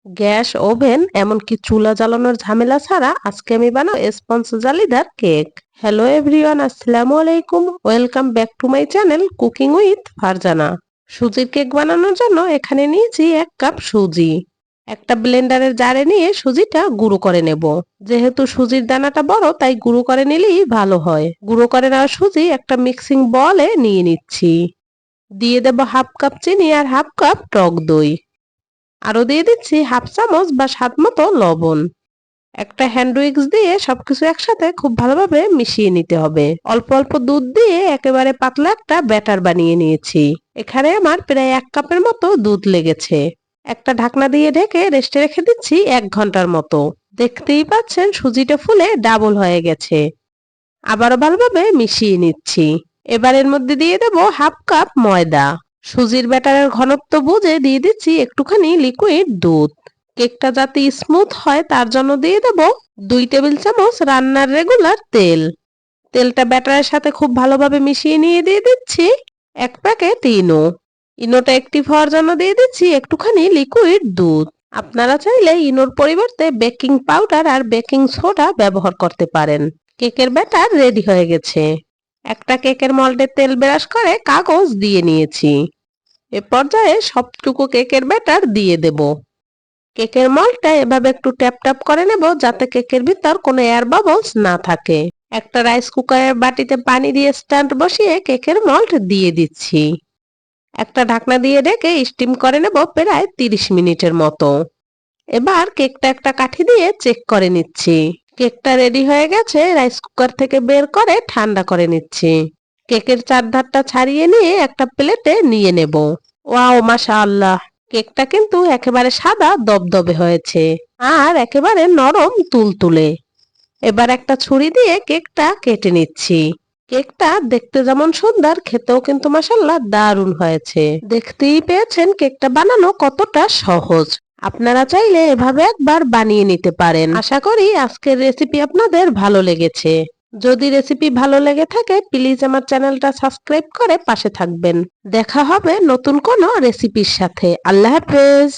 Gas, oven এমনকি চুলা জ্বালানোর ঝামেলা ছাড়া আজকে আমি বানাবো স্পঞ্জ জালিদার কেক। হ্যালো এভরিওয়ান, আসসালামু আলাইকুম। Welcome back to my channel cooking with Farzana. সুজির কেক বানানোর জন্য এখানে নিয়েছি 1 কাপ সুজি। একটা ব্লেন্ডারের জারে নিয়ে সুজিটা গুঁড়ো করে নেব। যেহেতু সুজির দানাটা বড় তাই গুঁড়ো করে নিলেই ভালো হয়। গুঁড়ো করে নেওয়া সুজি একটা মিক্সিং বলে নিয়ে নিচ্ছি। দিয়ে দেব 1/2 কাপ চিনি আর 1/2 কাপ টক দই। আরো দিয়ে দিচ্ছি 1/2 চামচ বা স্বাদ মতো লবণ। একটা হ্যান্ড উইক্স দিয়ে সবকিছু একসাথে খুব ভালোভাবে মিশিয়ে নিতে হবে। অল্প অল্প দুধ দিয়ে একেবারে পাতলা একটা ব্যাটার বানিয়ে নিয়েছি। এখানে আমার প্রায় 1 কাপের মতো দুধ লেগেছে। একটা ঢাকনা দিয়ে ঢেকে রেস্টে রেখে দিচ্ছি 1 ঘন্টার মতো। দেখতেই পাচ্ছেন সুজিটা ফুলে ডাবল হয়ে গেছে। আবারও ভালোভাবে মিশিয়ে নিচ্ছি। এবার এর মধ্যে দিয়ে দেব 1/2 কাপ ময়দা। সুজির ব্যাটারের ঘনত্ব বুঝে দিয়ে দিচ্ছি একটুখানি লিকুইড দুধ। কেকটা যাতে স্মুথ হয় তার জন্য দিয়ে দেব 2 টেবিল চামচ রান্নার রেগুলার তেল। তেলটা ব্যাটারের সাথে খুব ভালোভাবে মিশিয়ে নিয়ে দিয়ে দিচ্ছি 1 প্যাকেট ইনো। ইনোটা অ্যাক্টিভ হওয়ার জন্য দিয়ে দিচ্ছি একটুখানি লিকুইড দুধ। আপনারা চাইলে ইনোর পরিবর্তে বেকিং পাউডার আর বেকিং সোডা ব্যবহার করতে পারেন। কেকের ব্যাটার রেডি হয়ে গেছে। একটা কেকের মল্ডে তেল ব্রাশ করে কাগজ দিয়ে নিয়েছি। এ পর্যায়ে সবটুকু কেকের ব্যাটার দিয়ে দেব। কেকের মল্ডটা এভাবে একটু ট্যাপ ট্যাপ করে নেব যাতে কেকের ভিতর কোনো এয়ার বাবলস না থাকে। একটা রাইস কুকারের বাটিতে পানি দিয়ে স্ট্যান্ড বসিয়ে কেকের মল্ড দিয়ে দিচ্ছি। একটা ঢাকনা দিয়ে ঢেকে স্টিম করে নেব প্রায় 30 মিনিটের মতো। এবার কেকটা একটা কাঠি দিয়ে চেক করে নিচ্ছি। কেকটা রেডি হয়ে গেছে। রাইস কুকার থেকে বের করে ঠান্ডা করে নিচ্ছি। কেকের চারধারটা ছাড়িয়ে নিয়ে একটা প্লেটে নিয়ে নেব। ওয়াও, মাশাআল্লাহ, কেকটা কিন্তু একেবারে সাদা দবদবে হয়েছে আর একেবারে নরম তুলতুলে। এবার একটা ছুরি দিয়ে কেকটা কেটে নিচ্ছি। কেকটা দেখতে যেমন সুন্দর, খেতেও কিন্তু মাশাআল্লাহ দারুণ হয়েছে। দেখতেই পেয়েছেন কেকটা বানানো কতটা সহজ। আপনারা চাইলে এভাবে একবার বানিয়ে নিতে পারেন। আশা করি আজকের রেসিপি আপনাদের ভালো লেগেছে। যদি রেসিপি ভালো লেগে থাকে প্লিজ আমার চ্যানেলটা সাবস্ক্রাইব করে পাশে থাকবেন। দেখা হবে নতুন কোনো রেসিপির সাথে। আল্লাহ হাফেজ।